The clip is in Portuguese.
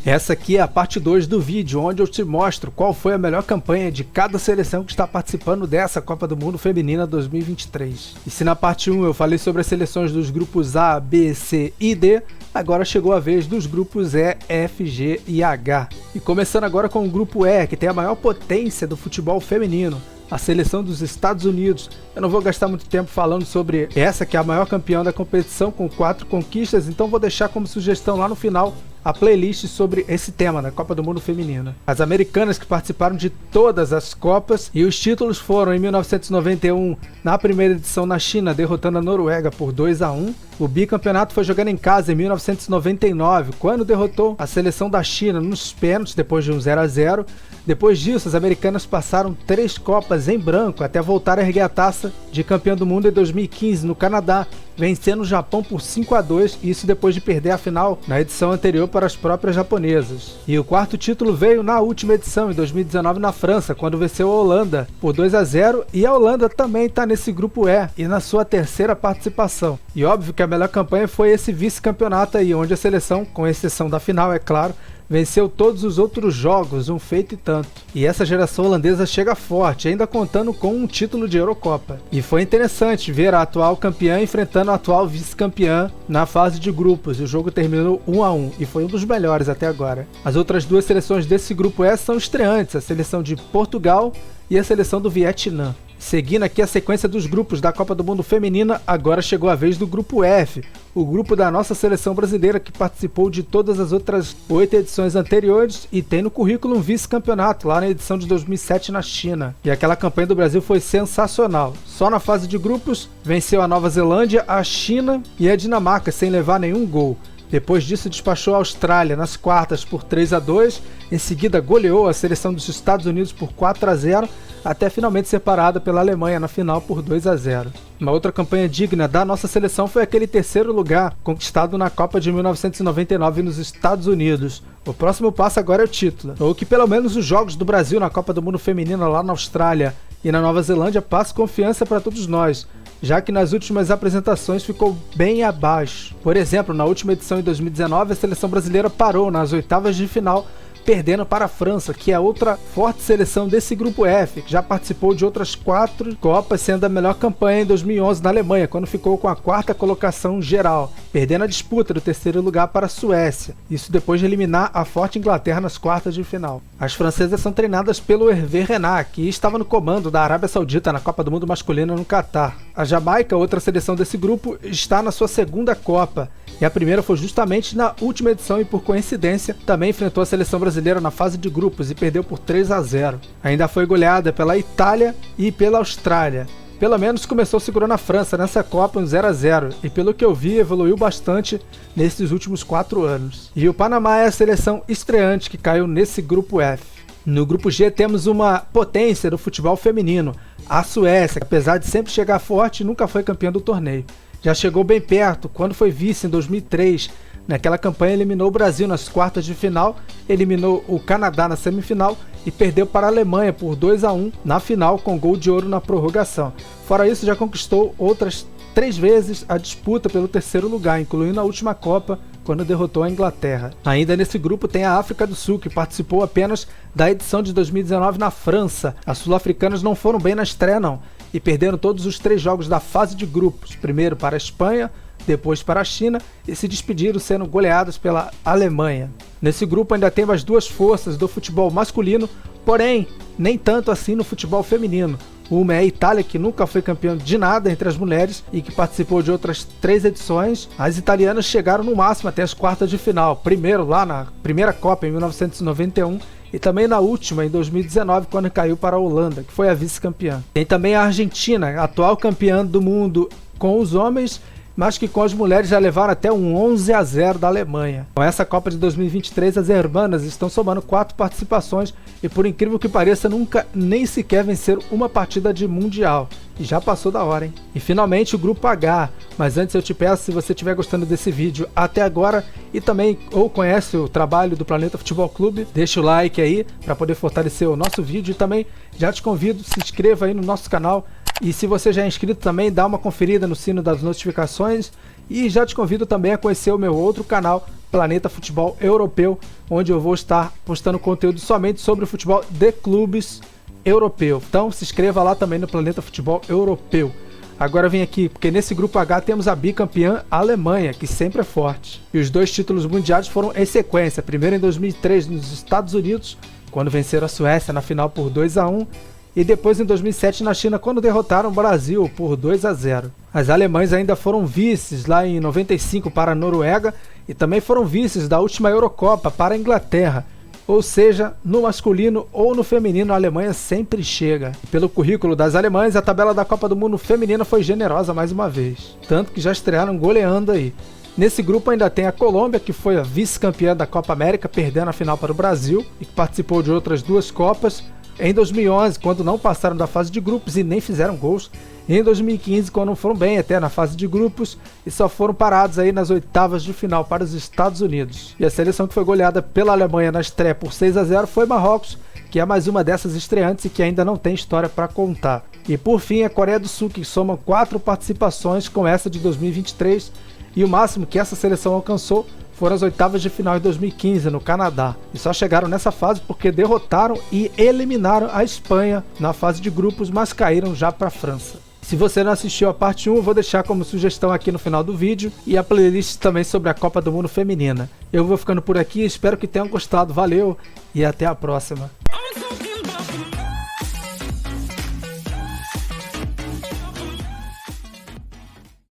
Essa aqui é a parte 2 do vídeo, onde eu te mostro qual foi a melhor campanha de cada seleção que está participando dessa Copa do Mundo Feminina 2023. E se na parte 1 eu falei sobre as seleções dos grupos A, B, C e D, agora chegou a vez dos grupos E, F, G e H. E começando agora com o grupo E, que tem a maior potência do futebol feminino, a seleção dos Estados Unidos. Eu não vou gastar muito tempo falando sobre essa, que é a maior campeã da competição com 4 conquistas, então vou deixar como sugestão lá no final a playlist sobre esse tema da Copa do Mundo Feminina. As americanas que participaram de todas as Copas, e os títulos foram em 1991, na primeira edição na China, derrotando a Noruega por 2-1. O bicampeonato foi jogando em casa em 1999, quando derrotou a seleção da China nos pênaltis depois de um 0-0. Depois disso, as americanas passaram 3 Copas em branco até voltar a erguer a taça de campeã do mundo em 2015 no Canadá, vencendo o Japão por 5-2, isso depois de perder a final na edição anterior para as próprias japonesas. E o quarto título veio na última edição, em 2019, na França, quando venceu a Holanda por 2-0, e a Holanda também está nesse grupo E, e na sua terceira participação. E óbvio que a melhor campanha foi esse vice-campeonato aí, onde a seleção, com exceção da final, é claro, venceu todos os outros jogos, um feito e tanto. E essa geração holandesa chega forte, ainda contando com um título de Eurocopa. E foi interessante ver a atual campeã enfrentando a atual vice-campeã na fase de grupos. O jogo terminou 1-1 e foi um dos melhores até agora. As outras duas seleções desse grupo S são estreantes, a seleção de Portugal e a seleção do Vietnã. Seguindo aqui a sequência dos grupos da Copa do Mundo Feminina, agora chegou a vez do grupo F, o grupo da nossa seleção brasileira, que participou de todas as outras 8 edições anteriores e tem no currículo um vice-campeonato lá na edição de 2007 na China. E aquela campanha do Brasil foi sensacional. Só na fase de grupos venceu a Nova Zelândia, a China e a Dinamarca sem levar nenhum gol. Depois disso despachou a Austrália nas quartas por 3-2, em seguida goleou a seleção dos Estados Unidos por 4-0, até finalmente ser parada pela Alemanha na final por 2-0. Uma outra campanha digna da nossa seleção foi aquele terceiro lugar conquistado na Copa de 1999 nos Estados Unidos. O próximo passo agora é o título, ou que pelo menos os jogos do Brasil na Copa do Mundo Feminina lá na Austrália e na Nova Zelândia passem confiança para todos nós, já que nas últimas apresentações ficou bem abaixo. Por exemplo, na última edição em 2019, a seleção brasileira parou nas oitavas de final, perdendo para a França, que é outra forte seleção desse grupo F, que já participou de outras 4 Copas, sendo a melhor campanha em 2011 na Alemanha, quando ficou com a 4ª colocação geral, perdendo a disputa do terceiro lugar para a Suécia, isso depois de eliminar a forte Inglaterra nas quartas de final. As francesas são treinadas pelo Hervé Renard, que estava no comando da Arábia Saudita na Copa do Mundo Masculina no Catar. A Jamaica, outra seleção desse grupo, está na sua 2ª Copa, e a primeira foi justamente na última edição e, por coincidência, também enfrentou a seleção brasileira na fase de grupos e perdeu por 3-0. Ainda foi goleada pela Itália e pela Austrália. Pelo menos começou segurando a França nessa Copa um 0-0 e, pelo que eu vi, evoluiu bastante nesses últimos 4 anos. E o Panamá é a seleção estreante que caiu nesse grupo F. No grupo G temos uma potência do futebol feminino, a Suécia, que apesar de sempre chegar forte, nunca foi campeã do torneio. Já chegou bem perto quando foi vice em 2003. Naquela campanha eliminou o Brasil nas quartas de final, eliminou o Canadá na semifinal e perdeu para a Alemanha por 2-1 na final com gol de ouro na prorrogação. Fora isso, já conquistou outras 3 vezes a disputa pelo terceiro lugar, incluindo a última Copa, quando derrotou a Inglaterra. Ainda nesse grupo tem a África do Sul, que participou apenas da edição de 2019 na França. As sul-africanas não foram bem na estreia não, e perderam todos os 3 jogos da fase de grupos, primeiro para a Espanha, depois para a China, e se despediram sendo goleadas pela Alemanha. Nesse grupo ainda tem as 2 forças do futebol masculino, porém, nem tanto assim no futebol feminino. Uma é a Itália, que nunca foi campeã de nada entre as mulheres e que participou de outras 3 edições. As italianas chegaram no máximo até as quartas de final, primeiro lá na primeira Copa em 1991 e também na última em 2019, quando caiu para a Holanda, que foi a vice-campeã. Tem também a Argentina, atual campeã do mundo com os homens, mas que com as mulheres já levaram até um 11-0 da Alemanha. Com essa Copa de 2023, as hermanas estão somando 4 participações e, por incrível que pareça, nunca nem sequer venceram uma partida de Mundial. E já passou da hora, hein? E finalmente o grupo H. Mas antes eu te peço, se você estiver gostando desse vídeo até agora e também ou conhece o trabalho do Planeta Futebol Clube, deixa o like aí para poder fortalecer o nosso vídeo e também já te convido, se inscreva aí no nosso canal. E se você já é inscrito também, dá uma conferida no sino das notificações. E já te convido também a conhecer o meu outro canal, Planeta Futebol Europeu, onde eu vou estar postando conteúdo somente sobre o futebol de clubes europeu. Então se inscreva lá também no Planeta Futebol Europeu. Agora vem aqui, porque nesse grupo H temos a bicampeã Alemanha, que sempre é forte. E os 2 títulos mundiais foram em sequência. Primeiro em 2003 nos Estados Unidos, quando venceram a Suécia na final por 2-1. E depois em 2007 na China, quando derrotaram o Brasil por 2-0. As alemães ainda foram vices lá em 95 para a Noruega e também foram vices da última Eurocopa para a Inglaterra. Ou seja, no masculino ou no feminino a Alemanha sempre chega. Pelo currículo das alemãs, a tabela da Copa do Mundo feminina foi generosa mais uma vez. Tanto que já estrearam goleando aí. Nesse grupo ainda tem a Colômbia, que foi a vice-campeã da Copa América, perdendo a final para o Brasil e que participou de outras 2 Copas. Em 2011, quando não passaram da fase de grupos e nem fizeram gols. E em 2015, quando foram bem até na fase de grupos e só foram parados aí nas oitavas de final para os Estados Unidos. E a seleção que foi goleada pela Alemanha na estreia por 6-0 foi Marrocos, que é mais uma dessas estreantes e que ainda não tem história para contar. E por fim, a Coreia do Sul, que soma 4 participações com essa de 2023 e o máximo que essa seleção alcançou foram as oitavas de final em 2015 no Canadá. E só chegaram nessa fase porque derrotaram e eliminaram a Espanha na fase de grupos, mas caíram já para a França. Se você não assistiu a parte 1, eu vou deixar como sugestão aqui no final do vídeo e a playlist também sobre a Copa do Mundo Feminina. Eu vou ficando por aqui, espero que tenham gostado, valeu e até a próxima.